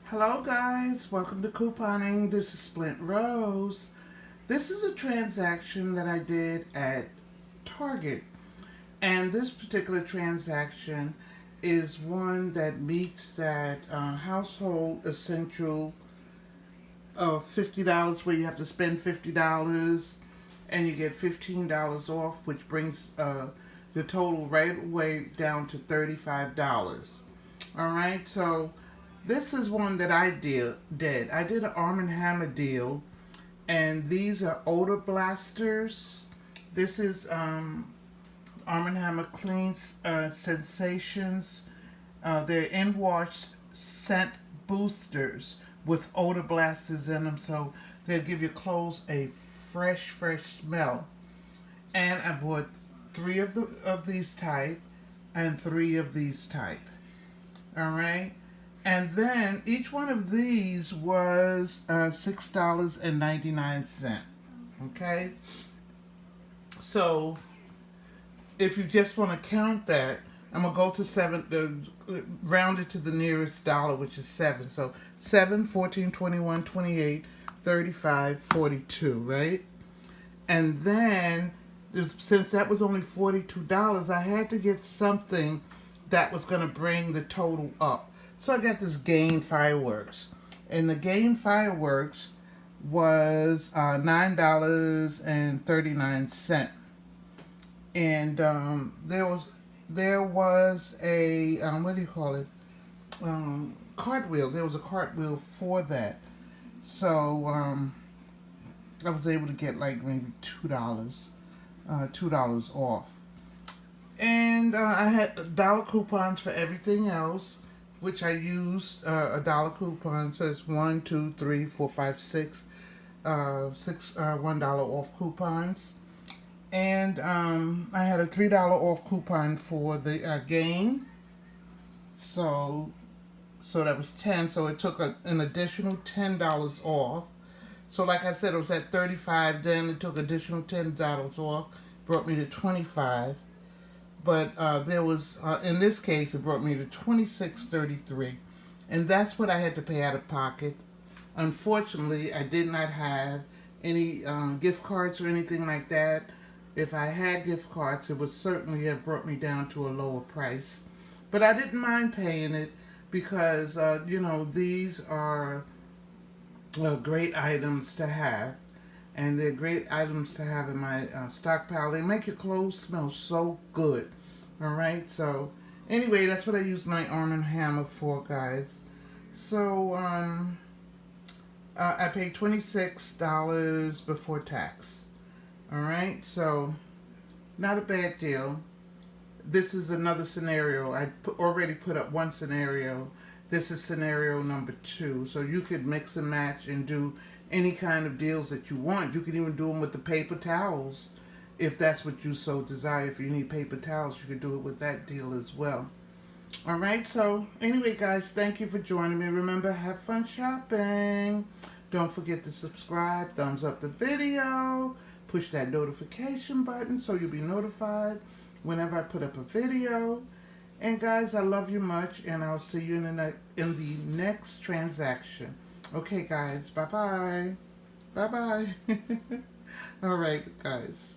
Hello guys, welcome to couponing. This is Splint Rose. This is a transaction that I did at Target, and this particular transaction is one that meets that household essential of $50 where you have to spend $50 and you get $15 off, which brings the total right away down to $35. Alright, so this is one that I did. I did an Arm& Hammer deal, and these are odor blasters. This is Arm & Hammer Clean Sensations. They're in-wash scent boosters with odor blasters in them, so they'll give your clothes a fresh smell. And I bought three of these type and three of these type. All right. And then each one of these was $6.99. Okay. So if you just want to count that, I'm going to go to round it to the nearest dollar, which is 7. So 7, 14, 21, 28, 35, 42, right? And then, since that was only $42, I had to get something that was going to bring the total up. So I got this Gain Fireworks. And the Gain Fireworks was $9.39. And there was a, what do you call it? Cartwheel. There was a cartwheel for that. So I was able to get like maybe $2 off. And I had dollar coupons for everything else, which I used a dollar coupon. So it's 1, 2, 3, 4, 5, 6, $1 off coupons. And I had a $3 off coupon for the Gain. So that was 10. So it took an additional $10 off. So like I said, it was at 35. Then it took additional $10 off, brought me to 25. But there was, in this case, it brought me to $26.33, and that's what I had to pay out of pocket. Unfortunately, I did not have any gift cards or anything like that. If I had gift cards, it would certainly have brought me down to a lower price. But I didn't mind paying it because, these are great items to have. And they're great items to have in my stockpile. They make your clothes smell so good. Alright, so anyway, that's what I use my Arm & Hammer for, guys. So, I paid $26 before tax. Alright, so not a bad deal. This is another scenario. I already put up one scenario. This is scenario number 2. So you could mix and match and do any kind of deals that you want. You can even do them with the paper towels if that's what you so desire. If you need paper towels, you could do it with that deal as well. Alright, so anyway guys, thank you for joining me. Remember, have fun shopping. Don't forget to subscribe, thumbs up the video, push that notification button so you'll be notified whenever I put up a video. And guys, I love you much, and I'll see you in the next transaction. Okay, guys. Bye-bye. Bye-bye. All right, guys.